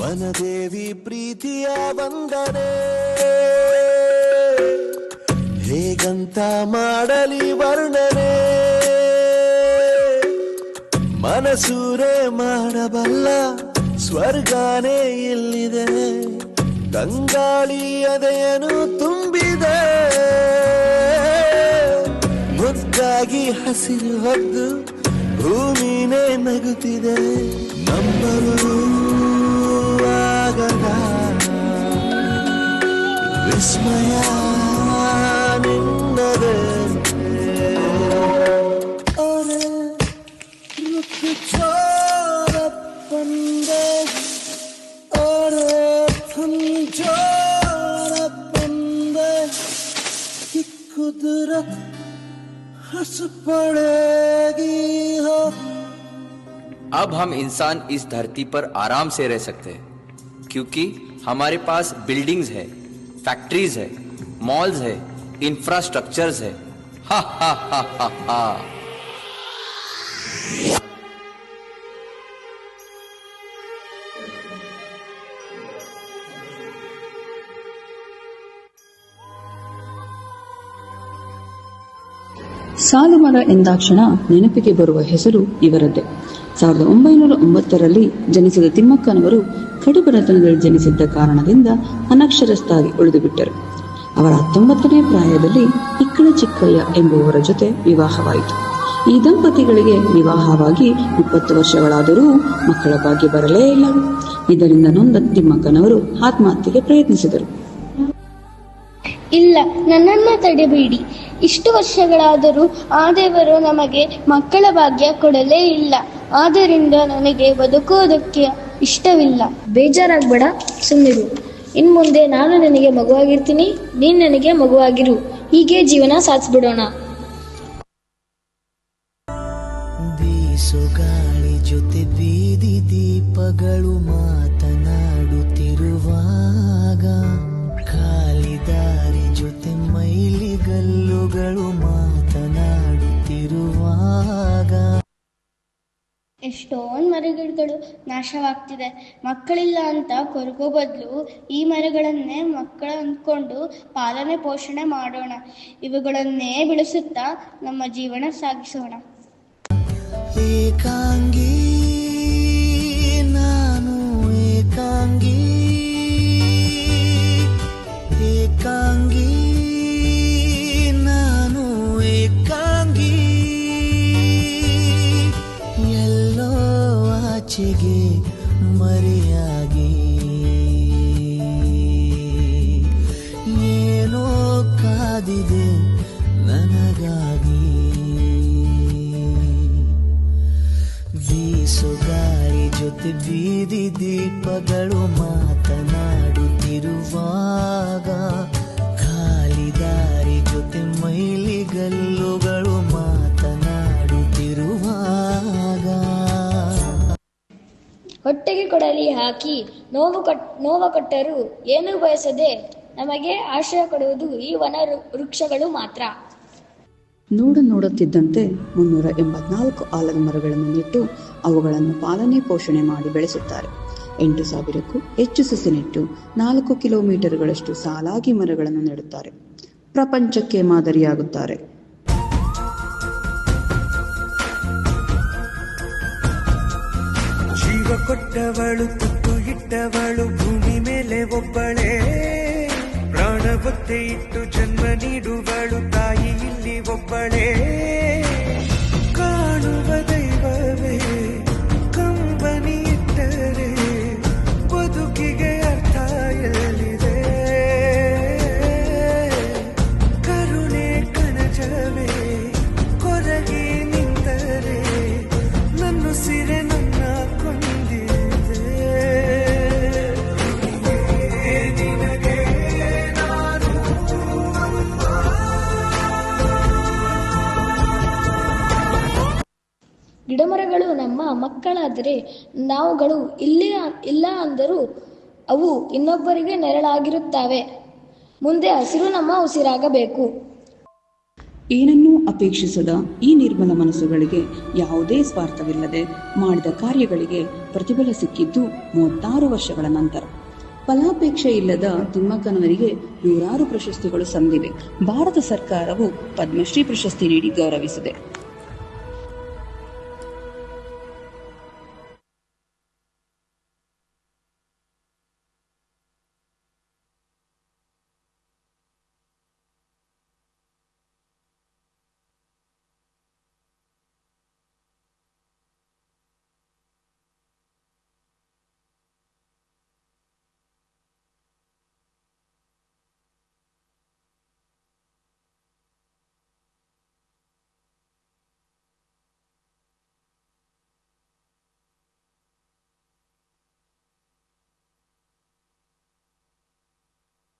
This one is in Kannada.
ವನದೇವಿ ಪ್ರೀತಿಯ ವಂದನೆ ಹೇಗಂತ ಮಾಡಲಿ ವರ್ಣನೆ, ಮನಸೂರೆ ಮಾಡಬಲ್ಲ ಸ್ವರ್ಗಾನೇ ಇಲ್ಲಿದೆ, ಗಂಗಾಳಿ ಎದೆಯನು ತುಂಬಿದೆ, ಮುದ್ದಾಗಿ ಹಸಿರು ಹೊದ್ದು ಭೂಮಿನೇ ನಗುತ್ತಿದೆ, ನಂಬಲು ಆಗದ ವಿಸ್ಮಯ ನಿನ್ನದೇ. कुदरत हंस पड़ेगी हो। अब हम इंसान इस धरती पर आराम से रह सकते हैं क्योंकि हमारे पास बिल्डिंग्स है, फैक्ट्रीज है, मॉल्स है, इंफ्रास्ट्रक्चर्स है। हा हा हा हा हा। ಸಾಲುಮರ ಎಂದಾಕ್ಷಣ ನೆನಪಿಗೆ ಬರುವ ಹೆಸರು ಇವರದ್ದೇ. 1909ರಲ್ಲಿ ಜನಿಸಿದ ತಿಮ್ಮಕ್ಕನವರು ಕಡುಬಡತನದಲ್ಲಿ ಜನಿಸಿದ್ದ ಕಾರಣದಿಂದ ಅನಕ್ಷರಸ್ಥರಾಗಿ ಉಳಿದುಬಿಟ್ಟರು. ಅವರ 19ನೇ ಪ್ರಾಯದಲ್ಲಿ ಇಕ್ಕಳ ಚಿಕ್ಕಯ್ಯ ಎಂಬುವವರ ಜೊತೆ ವಿವಾಹವಾಯಿತು. ಈ ದಂಪತಿಗಳಿಗೆ ವಿವಾಹವಾಗಿ 20 ವರ್ಷಗಳಾದರೂ ಮಕ್ಕಳ ಭಾಗ್ಯ ಬರಲೇ ಇಲ್ಲ. ಇದರಿಂದ ನೊಂದ ತಿಮ್ಮಕ್ಕನವರು ಆತ್ಮಹತ್ಯೆಗೆ ಪ್ರಯತ್ನಿಸಿದರು. ಇಲ್ಲ, ನನ್ನನ್ನ ತಡೆಬೇಡಿ. ಇಷ್ಟು ವರ್ಷಗಳಾದರೂ ಆ ದೇವರು ನಮಗೆ ಮಕ್ಕಳ ಭಾಗ್ಯ ಕೊಡಲೇ ಇಲ್ಲ. ಆದ್ದರಿಂದ ನನಗೆ ಬದುಕುವುದಕ್ಕೆ ಇಷ್ಟವಿಲ್ಲ. ಬೇಜಾರಾಗಬೇಡ, ಸುಮ್ಮನಿರು. ಇನ್ಮುಂದೆ ನಾನು ನಿನಗೆ ಮಗುವಾಗಿರ್ತೀನಿ, ನೀನ್ ನನಗೆ ಮಗುವಾಗಿರು. ಹೀಗೆ ಜೀವನ ಸಾಧಿಸ್ಬಿಡೋಣ. ಬೀಸು ಗಾಳಿ ಜೊತೆ ಬೀದಿ ದೀಪಗಳು ಮಾತನಾಡುತ್ತಿರುವಾಗ, ಖಾಲಿ ದಾರಿ ಜೊತೆ ಮೈಲಿಗಲ್ಲುಗಳು ಮಾತನಾಡುತ್ತಿರುವಾಗ, ಎಷ್ಟೊಂದು ಮರಗಿಡಗಳು ನಾಶವಾಗ್ತಿದೆ. ಮಕ್ಕಳಿಲ್ಲ ಅಂತ ಕೊರಗೋ ಬದಲು ಈ ಮರಗಳನ್ನೇ ಮಕ್ಕಳ ಅಂದ್ಕೊಂಡು ಪಾಲನೆ ಪೋಷಣೆ ಮಾಡೋಣ. ಇವುಗಳನ್ನೇ ಬೆಳೆಸುತ್ತಾ ನಮ್ಮ ಜೀವನ ಸಾಗಿಸೋಣ. ಏಕಾಂಗಿ ನಾನು, ಏಕಾಂಗಿ ಏಕಾಂಗಿ ನಾನು, ಏಕಾಂಗಿ ಎಲ್ಲೋ ಆಚೆಗೆ ಮರೆಯಾಗಿ, ಏನೋ ಕಾದಿದೆ ನನಗಾಗಿ. ಬೀಸು ಗಾಳಿ ಜೊತೆ ಬೀದಿ ದೀಪಗಳು ಮಾತನಾಡುತ್ತಿರುವಾಗ, ಖಾಲಿ ದಾರಿ ಜೊತೆ ಮೈಲಿಗಲ್ಲುಗಳು ಮಾತನಾಡುತ್ತಿರುವಾಗ, ಹೊಟ್ಟೆಗೆ ಕೊಡಲಿ ಹಾಕಿ ನೋವ ಕೊಟ್ಟರೂ ಏನೂ ಬಯಸದೆ ನಮಗೆ ಆಶ್ರಯ ಕೊಡುವುದು ಈ ವನ ವೃಕ್ಷಗಳು ಮಾತ್ರ. ನೋಡುತ್ತಿದ್ದಂತೆ 384 ಆಲದ ಮರಗಳನ್ನು ನೆಟ್ಟು ಅವುಗಳನ್ನು ಪಾಲನೆ ಪೋಷಣೆ ಮಾಡಿ ಬೆಳೆಸುತ್ತಾರೆ. 8,000ಕ್ಕೂ ಹೆಚ್ಚು ಸಸಿ ನೆಟ್ಟು 4 ಕಿಲೋಮೀಟರ್ಗಳಷ್ಟು ಸಾಲಾಗಿ ಮರಗಳನ್ನು ನೆಡುತ್ತಾರೆ. ಪ್ರಪಂಚಕ್ಕೆ ಮಾದರಿಯಾಗುತ್ತಾರೆ. ಜೀವ ಕೊಟ್ಟವಳು, ತುತ್ತು ಇಟ್ಟವಳು, ಭೂಮಿ ಮೇಲೆ ಒಬ್ಬಳೇ, ಪ್ರಾಣ ಒತ್ತೆ ಇಟ್ಟು ಜನ್ಮ ನೀಡುವಳು ತಾಯಿ ಇಲ್ಲಿ ಒಬ್ಬಳೇ. ಕಾಣುವ ದೈವವೇ ಕಂಬನಿ ಇಟ್ಟರೆ ಬದುಕಿಗೆ ಅರ್ಥ ಎಲ್ಲಿದೆ? ಕರುಣೆ ಕನಜವೇ ಕೊರಗಿ ನಿಂತರೆ ನನ್ನ ಸಿರೆ ನನ್ನ ಕೊಂದಿದೆ. ನಿನಗೆ ನಾನು ಗಿಡಮರಗಳು ನಮ್ಮ ಮಕ್ಕಳಾದರೆ ನಾವುಗಳು ಇಲ್ಲ ಅಂದರೂ ಅವು ಇನ್ನೊಬ್ಬರಿಗೆ ನೆರಳಾಗಿರುತ್ತವೆ. ಮುಂದೆ ಹಸಿರು ನಮ್ಮ ಉಸಿರಾಗಬೇಕು. ಏನನ್ನೂ ಅಪೇಕ್ಷಿಸದ ಈ ನಿರ್ಮಲ ಮನಸ್ಸುಗಳಿಗೆ ಯಾವುದೇ ಸ್ವಾರ್ಥವಿಲ್ಲದೆ ಮಾಡಿದ ಕಾರ್ಯಗಳಿಗೆ ಪ್ರತಿಫಲ ಸಿಕ್ಕಿದ್ದು 36 ವರ್ಷಗಳ ನಂತರ. ಫಲಾಪೇಕ್ಷೆ ಇಲ್ಲದ ತಿಮ್ಮಕ್ಕನವರಿಗೆ 100 ಪ್ರಶಸ್ತಿಗಳು ಸಂದಿವೆ. ಭಾರತ ಸರ್ಕಾರವು ಪದ್ಮಶ್ರೀ ಪ್ರಶಸ್ತಿ ನೀಡಿ ಗೌರವಿಸಿದೆ.